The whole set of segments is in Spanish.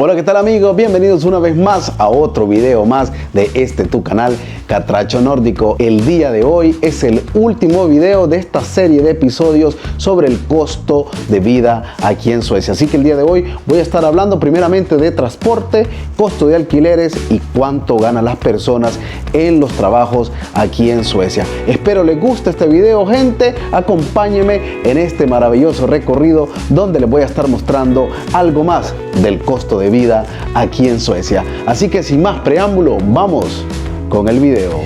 Hola, ¿qué tal amigos? Bienvenidos una vez más a otro video más de tu canal Catracho Nórdico. El día de hoy es el último video de esta serie de episodios sobre el costo de vida aquí en Suecia. Así que el día de hoy voy a estar hablando primeramente de transporte, costo de alquileres y cuánto ganan las personas en los trabajos aquí en Suecia. Espero les guste este video, gente. Acompáñenme en este maravilloso recorrido donde les voy a estar mostrando algo más del costo de vida aquí en Suecia. Así que sin más preámbulo, vamos con el video.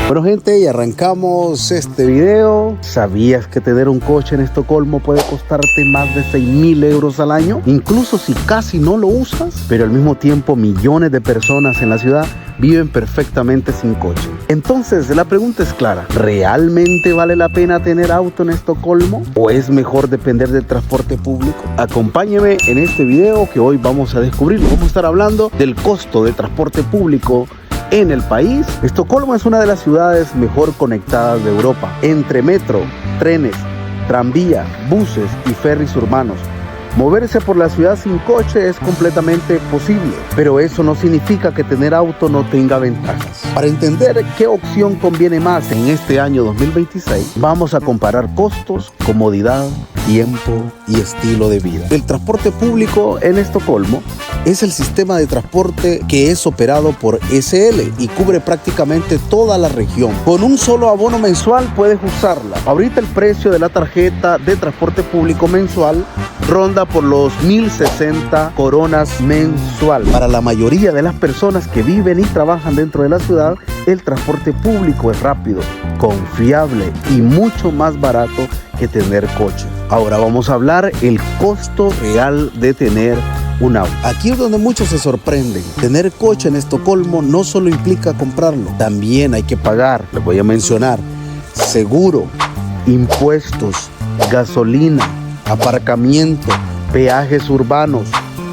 Bueno gente, y arrancamos este video. ¿Sabías que tener un coche en Estocolmo puede costarte más de 6.000 euros al año? Incluso si casi no lo usas, pero al mismo tiempo millones de personas en la ciudad viven perfectamente sin coche. Entonces la pregunta es clara: ¿realmente vale la pena tener auto en Estocolmo? ¿O es mejor depender del transporte público? Acompáñeme en este video que hoy vamos a descubrirlo. Vamos a estar hablando del costo del transporte público en el país. Estocolmo es una de las ciudades mejor conectadas de Europa. Entre metro, trenes, tranvía, buses y ferries urbanos, moverse por la ciudad sin coche es completamente posible, pero eso no significa que tener auto no tenga ventajas. Para entender qué opción conviene más en este año 2026, vamos a comparar costos, comodidad, tiempo y estilo de vida. El transporte público en Estocolmo es el sistema de transporte que es operado por SL y cubre prácticamente toda la región. Con un solo abono mensual puedes usarla. Ahorita el precio de la tarjeta de transporte público mensual ronda por los 1.060 coronas mensual. Para la mayoría de las personas que viven y trabajan dentro de la ciudad, el transporte público es rápido, confiable y mucho más barato que tener coche. Ahora vamos a hablar el costo real de tener un auto. Aquí es donde muchos se sorprenden. Tener coche en Estocolmo no solo implica comprarlo, también hay que pagar. Les voy a mencionar: seguro, impuestos, gasolina, aparcamiento, peajes urbanos,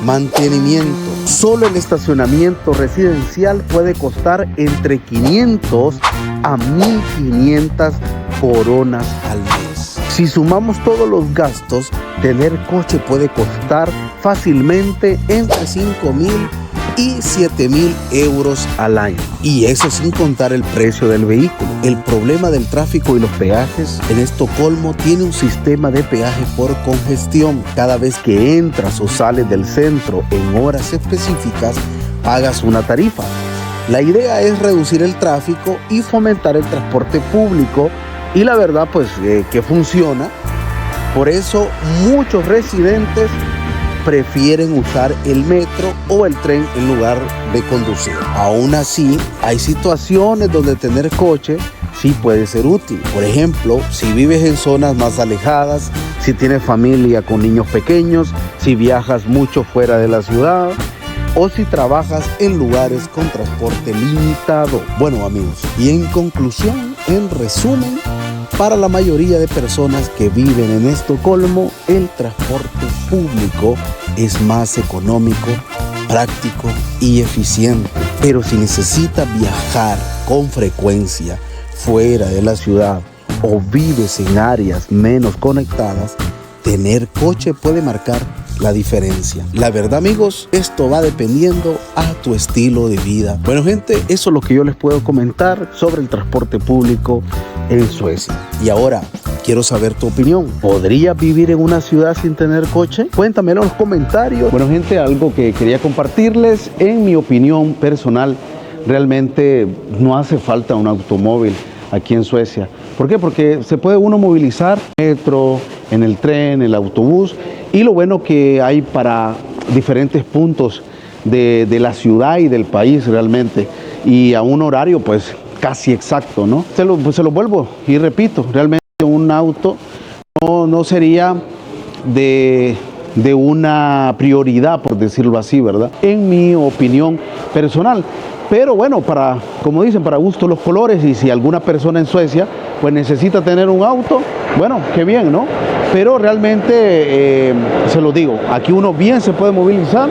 mantenimiento. Solo el estacionamiento residencial puede costar entre 500 a 1.500 coronas al mes. Si sumamos todos los gastos, tener coche puede costar fácilmente entre 5.000 y 7.000 euros al año. Y eso sin contar el precio del vehículo. El problema del tráfico y los peajes en Estocolmo tiene un sistema de peaje por congestión. Cada vez que entras o sales del centro en horas específicas, pagas una tarifa. La idea es reducir el tráfico y fomentar el transporte público, y la verdad pues que funciona. Por eso muchos residentes prefieren usar el metro o el tren en lugar de conducir. Aún así, hay situaciones donde tener coche sí puede ser útil. Por ejemplo, si vives en zonas más alejadas, si tienes familia con niños pequeños, si viajas mucho fuera de la ciudad o si trabajas en lugares con transporte limitado. Bueno amigos, y en conclusión, en resumen, para la mayoría de personas que viven en Estocolmo, el transporte público es más económico, práctico y eficiente. Pero si necesitas viajar con frecuencia fuera de la ciudad o vives en áreas menos conectadas, tener coche puede marcar la diferencia. La verdad amigos, esto va dependiendo a tu estilo de vida. Bueno gente, eso es lo que yo les puedo comentar sobre el transporte público en Suecia. Y ahora quiero saber tu opinión. ¿Podrías vivir en una ciudad sin tener coche? Cuéntamelo en los comentarios. Bueno gente, algo que quería compartirles, en mi opinión personal, realmente no hace falta un automóvil aquí en Suecia. ¿Por qué? Porque se puede uno movilizar en el metro, en el tren, en el autobús, y lo bueno que hay para diferentes puntos de la ciudad y del país realmente, y a un horario pues casi exacto, ¿no? Se lo vuelvo y repito, realmente un auto no sería de de una prioridad, por decirlo así, ¿verdad? En mi opinión personal. Pero bueno, como dicen, para gusto los colores, y si alguna persona en Suecia pues necesita tener un auto, bueno, qué bien, ¿no? Pero realmente, se lo digo, aquí uno bien se puede movilizar.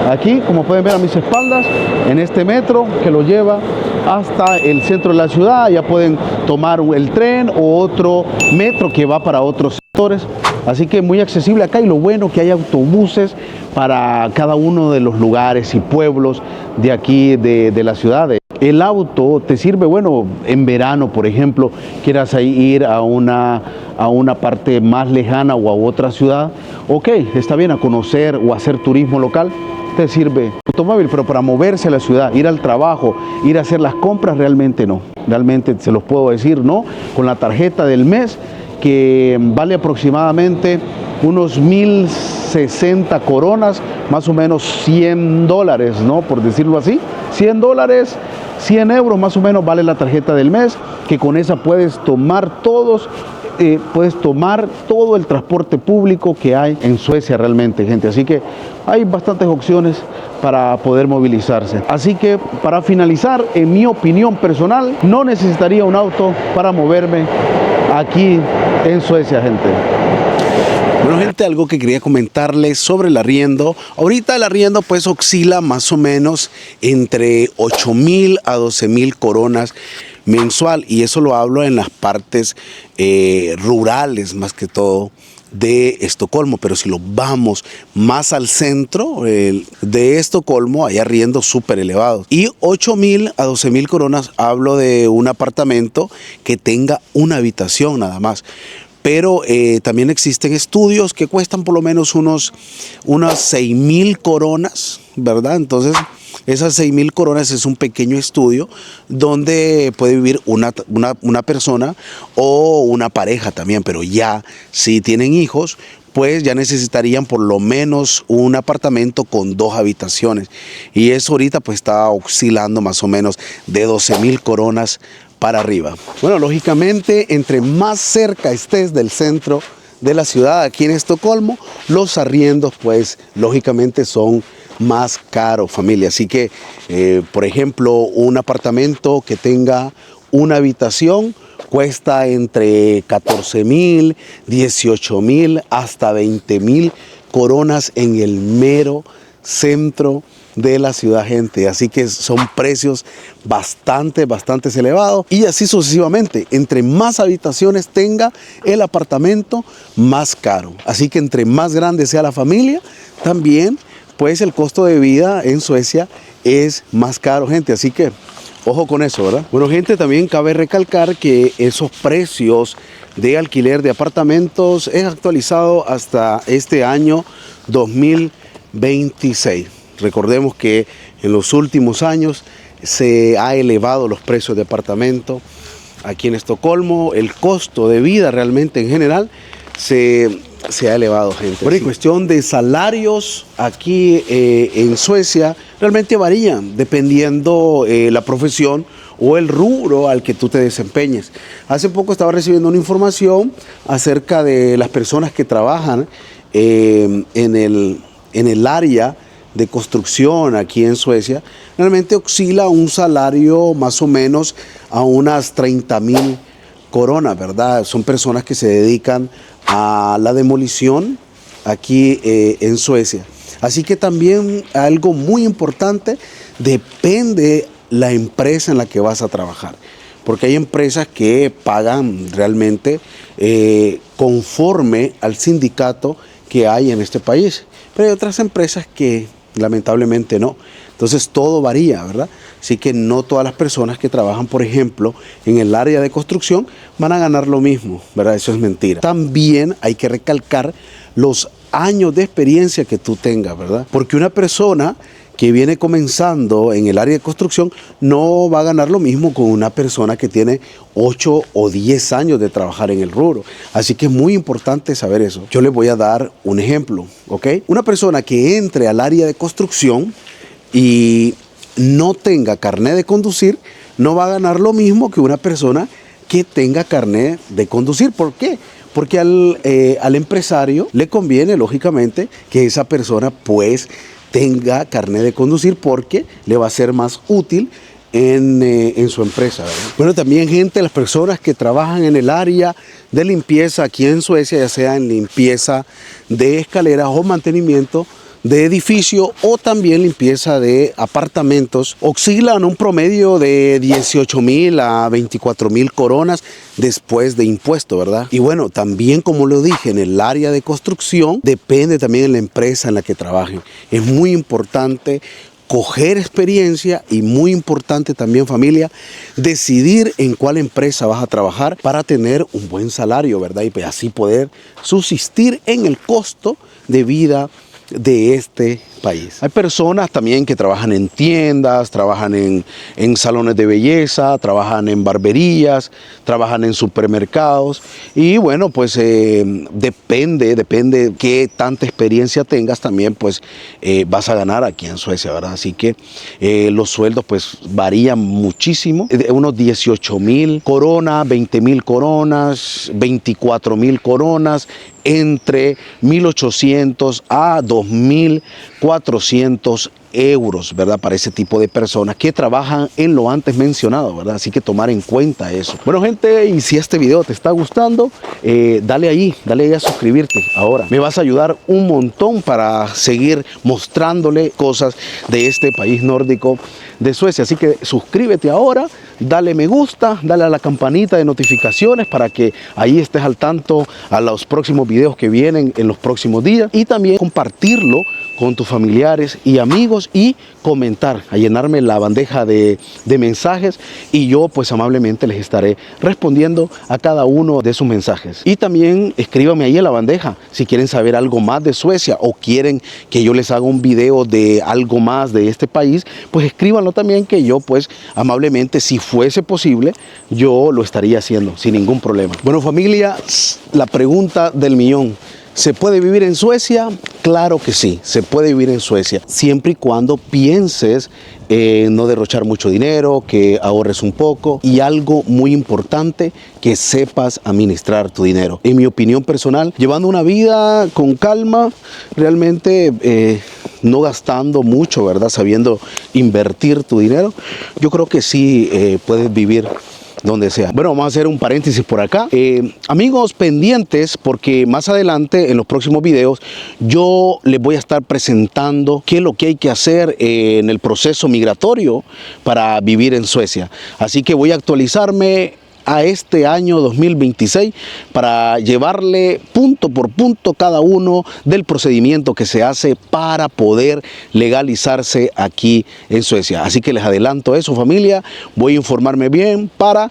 Aquí, como pueden ver a mis espaldas, en este metro que lo lleva hasta el centro de la ciudad, ya pueden tomar el tren o otro metro que va para otros sectores. Así que muy accesible acá, y lo bueno que hay autobuses para cada uno de los lugares y pueblos de aquí de la ciudad. El auto te sirve, bueno, en verano, por ejemplo, quieras ir a una parte más lejana o a otra ciudad, ok, está bien, a conocer o hacer turismo local, te sirve automóvil, pero para moverse a la ciudad, ir al trabajo, ir a hacer las compras, realmente no. Realmente se los puedo decir, no, con la tarjeta del mes, que vale aproximadamente unos 1.060 coronas, más o menos $100, ¿no? Por decirlo así, $100, 100 euros más o menos vale la tarjeta del mes, que con esa puedes tomar todo el transporte público que hay en Suecia realmente, gente. Así que hay bastantes opciones para poder movilizarse. Así que para finalizar, en mi opinión personal, no necesitaría un auto para moverme aquí en Suecia, gente. Bueno, gente, algo que quería comentarles sobre el arriendo. Ahorita el arriendo pues oscila más o menos entre 8.000 a 12.000 coronas mensual, y eso lo hablo en las partes rurales más que todo de Estocolmo. Pero si lo vamos más al centro de Estocolmo, hay arriendos súper elevados, y 8.000 a 12.000 coronas hablo de un apartamento que tenga una habitación nada más. Pero también existen estudios que cuestan por lo menos unas 6.000 coronas, ¿verdad? Entonces, esas 6.000 coronas es un pequeño estudio donde puede vivir una persona o una pareja también. Pero ya si tienen hijos, pues ya necesitarían por lo menos un apartamento con 2 habitaciones. Y eso ahorita pues está oscilando más o menos de 12.000 coronas para arriba. Bueno, lógicamente, entre más cerca estés del centro de la ciudad aquí en Estocolmo, los arriendos pues lógicamente son más caros, familia. Así que, por ejemplo, un apartamento que tenga una habitación cuesta entre 14.000, 18.000 hasta 20.000 coronas en el mero centro de la ciudad, gente. Así que son precios bastante elevados, y así sucesivamente. Entre más habitaciones tenga el apartamento, más caro. Así que entre más grande sea la familia, también pues el costo de vida en Suecia es más caro, gente. Así que ojo con eso, ¿verdad? Bueno, gente, también cabe recalcar que esos precios de alquiler de apartamentos es actualizado hasta este año 2026. Recordemos que en los últimos años se ha elevado los precios de apartamento aquí en Estocolmo. El costo de vida realmente en general se ha elevado, gente. Por cuestión de salarios aquí en Suecia realmente varían dependiendo la profesión o el rubro al que tú te desempeñes. Hace poco estaba recibiendo una información acerca de las personas que trabajan en el área de construcción aquí en Suecia. Realmente oscila un salario más o menos a unas 30.000 coronas, ¿verdad? Son personas que se dedican a la demolición aquí en Suecia. Así que también algo muy importante, depende la empresa en la que vas a trabajar. Porque hay empresas que pagan realmente conforme al sindicato que hay en este país. Pero hay otras empresas que lamentablemente no. Entonces todo varía, ¿verdad? Así que no todas las personas que trabajan, por ejemplo, en el área de construcción van a ganar lo mismo, ¿verdad? Eso es mentira. También hay que recalcar los años de experiencia que tú tengas, ¿verdad? Porque una persona que viene comenzando en el área de construcción no va a ganar lo mismo con una persona que tiene 8 o 10 años de trabajar en el rubro. Así que es muy importante saber eso. Yo les voy a dar un ejemplo, ¿ok? Una persona que entre al área de construcción y no tenga carnet de conducir, no va a ganar lo mismo que una persona que tenga carnet de conducir. ¿Por qué? porque al empresario le conviene, lógicamente, que esa persona pues tenga carnet de conducir porque le va a ser más útil en su empresa, ¿verdad? Bueno, también gente, las personas que trabajan en el área de limpieza aquí en Suecia, ya sea en limpieza de escaleras o mantenimiento de edificio o también limpieza de apartamentos, oscilan un promedio de 18,000 a 24,000 coronas después de impuesto, ¿verdad? Y bueno, también como lo dije, en el área de construcción depende también de la empresa en la que trabajen. Es muy importante coger experiencia y muy importante también, familia, decidir en cuál empresa vas a trabajar para tener un buen salario, ¿verdad? Y así poder subsistir en el costo de vida de este país. Hay personas también que trabajan en tiendas, trabajan en salones de belleza, trabajan en barberías, trabajan en supermercados y bueno, pues depende qué tanta experiencia tengas también, pues vas a ganar aquí en Suecia, ¿verdad? Así que los sueldos pues varían muchísimo, de unos 18,000 coronas, 20,000 coronas, 24,000 coronas, entre 1.800 a 2.400 euros, ¿verdad? Para ese tipo de personas que trabajan en lo antes mencionado, ¿verdad? Así que tomar en cuenta eso. Bueno, gente, y si este video te está gustando, dale ahí a suscribirte ahora. Me vas a ayudar un montón para seguir mostrándole cosas de este país nórdico de Suecia. Así que suscríbete ahora, dale me gusta, dale a la campanita de notificaciones para que ahí estés al tanto a los próximos videos que vienen en los próximos días y también compartirlo con tus familiares y amigos y comentar, a llenarme la bandeja de mensajes y yo pues amablemente les estaré respondiendo a cada uno de sus mensajes. Y también escríbanme ahí en la bandeja si quieren saber algo más de Suecia o quieren que yo les haga un video de algo más de este país, pues escríbanlo también que yo pues amablemente, si fuese posible, yo lo estaría haciendo sin ningún problema. Bueno, familia, la pregunta del millón: ¿se puede vivir en Suecia? Claro que sí, se puede vivir en Suecia, siempre y cuando pienses no derrochar mucho dinero, que ahorres un poco y algo muy importante, que sepas administrar tu dinero. En mi opinión personal, llevando una vida con calma, realmente no gastando mucho, ¿verdad? Sabiendo invertir tu dinero, yo creo que sí puedes vivir donde sea. Bueno, vamos a hacer un paréntesis por acá. Amigos, pendientes, porque más adelante en los próximos videos yo les voy a estar presentando qué es lo que hay que hacer en el proceso migratorio para vivir en Suecia. Así que voy a actualizarme a este año 2026 para llevarle punto por punto cada uno del procedimiento que se hace para poder legalizarse aquí en Suecia. Así que les adelanto eso, familia. Voy a informarme bien para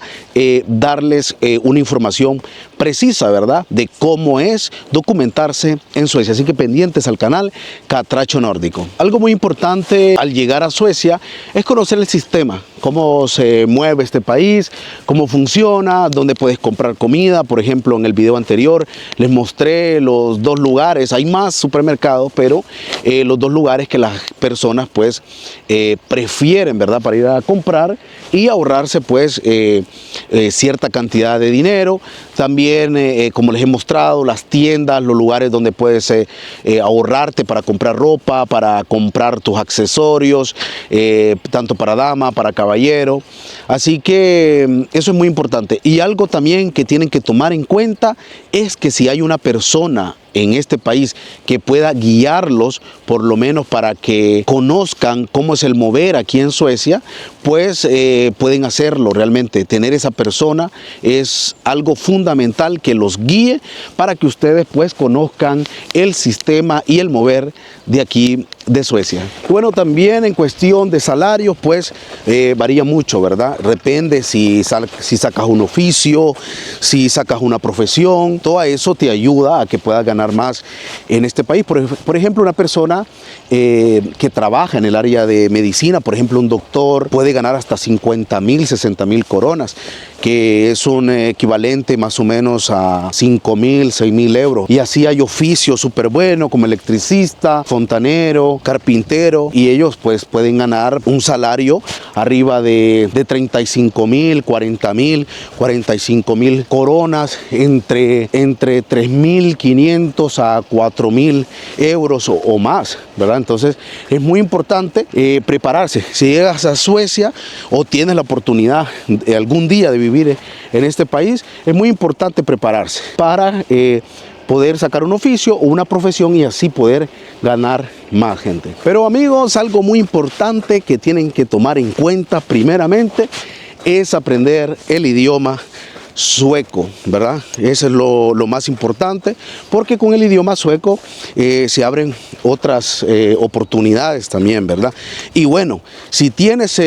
darles una información precisa, ¿verdad?, de cómo es documentarse en Suecia. Así que pendientes al canal Catracho Nórdico. Algo muy importante al llegar a Suecia es conocer el sistema, cómo se mueve este país, cómo funciona, dónde puedes comprar comida. Por ejemplo, en el video anterior les mostré los dos lugares, hay más supermercados, pero los dos lugares que las personas pues prefieren, ¿verdad?, para ir a comprar y ahorrarse pues cierta cantidad de dinero. También, como les he mostrado, las tiendas, los lugares donde puedes ahorrarte para comprar ropa, para comprar tus accesorios, tanto para dama, para caballero. Así que eso es muy importante. Y algo también que tienen que tomar en cuenta es que si hay una persona en este país que pueda guiarlos, por lo menos para que conozcan cómo es el mover aquí en Suecia, pues pueden hacerlo realmente. Tener esa persona es algo fundamental, que los guíe para que ustedes pues conozcan el sistema y el mover de aquí de Suecia. Bueno, también en cuestión de salarios pues varía mucho, ¿verdad? Depende si sacas un oficio, si sacas una profesión, todo eso te ayuda a que puedas ganar más en este país. Por ejemplo, una persona que trabaja en el área de medicina, por ejemplo, un doctor puede ganar hasta 50,000, 60,000 coronas, que es un equivalente más o menos a 5.000, 6.000 euros. Y así hay oficios súper buenos como electricista, fontanero, carpintero, y ellos pues pueden ganar un salario arriba de 35.000, 40.000, 45.000 coronas, entre 3.500 a 4.000 euros o más, ¿verdad? Entonces es muy importante prepararse. Si llegas a Suecia o tienes la oportunidad algún día de vivir en este país, es muy importante prepararse para poder sacar un oficio o una profesión y así poder ganar más, gente. Pero amigos, algo muy importante que tienen que tomar en cuenta primeramente es aprender el idioma sueco, ¿verdad? Eso es lo más importante, porque con el idioma sueco se abren otras oportunidades también, ¿verdad? Y bueno, si tienes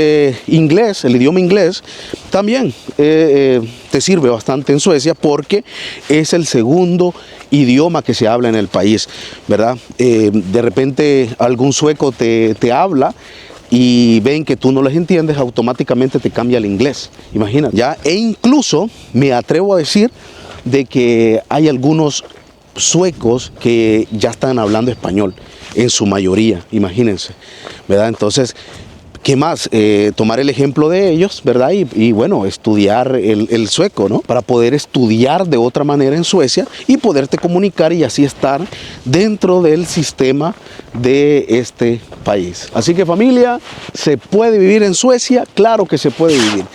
inglés, el idioma inglés, también te sirve bastante en Suecia porque es el segundo idioma que se habla en el país, ¿verdad? De repente algún sueco te habla y ven que tú no les entiendes, automáticamente te cambia el inglés, imagínate, ¿ya? E incluso me atrevo a decir de que hay algunos suecos que ya están hablando español, en su mayoría, imagínense, ¿verdad? Entonces, ¿qué más? Tomar el ejemplo de ellos, ¿verdad? Y bueno, estudiar el sueco, ¿no? Para poder estudiar de otra manera en Suecia y poderte comunicar y así estar dentro del sistema de este país. Así que familia, ¿se puede vivir en Suecia? Claro que se puede vivir.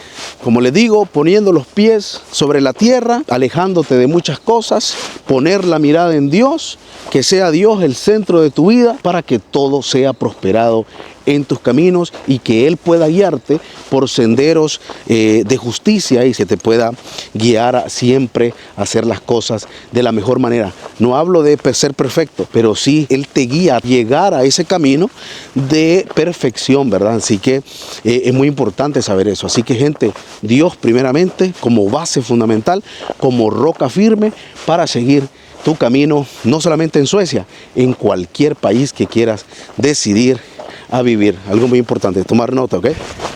Como les digo, poniendo los pies sobre la tierra, alejándote de muchas cosas, poner la mirada en Dios, que sea Dios el centro de tu vida para que todo sea prosperado en tus caminos y que Él pueda guiarte por senderos de justicia y se te pueda guiar siempre a hacer las cosas de la mejor manera. No hablo de ser perfecto, pero sí Él te guía a llegar a ese camino de perfección, ¿verdad? Así que es muy importante saber eso. Así que gente, Dios primeramente como base fundamental, como roca firme para seguir tu camino, no solamente en Suecia, en cualquier país que quieras decidir a vivir. Algo muy importante, tomar nota, ¿ok?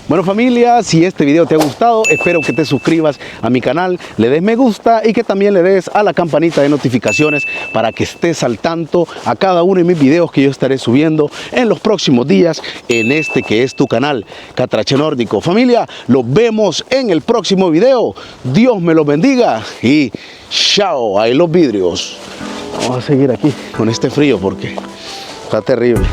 Bueno familia, si este video te ha gustado, espero que te suscribas a mi canal, le des me gusta y que también le des a la campanita de notificaciones para que estés al tanto a cada uno de mis videos que yo estaré subiendo en los próximos días en este que es tu canal, Catrache Nórdico. Familia, los vemos en el próximo video. Dios me los bendiga y chao, ahí los vidrios. Vamos a seguir aquí con este frío porque está terrible.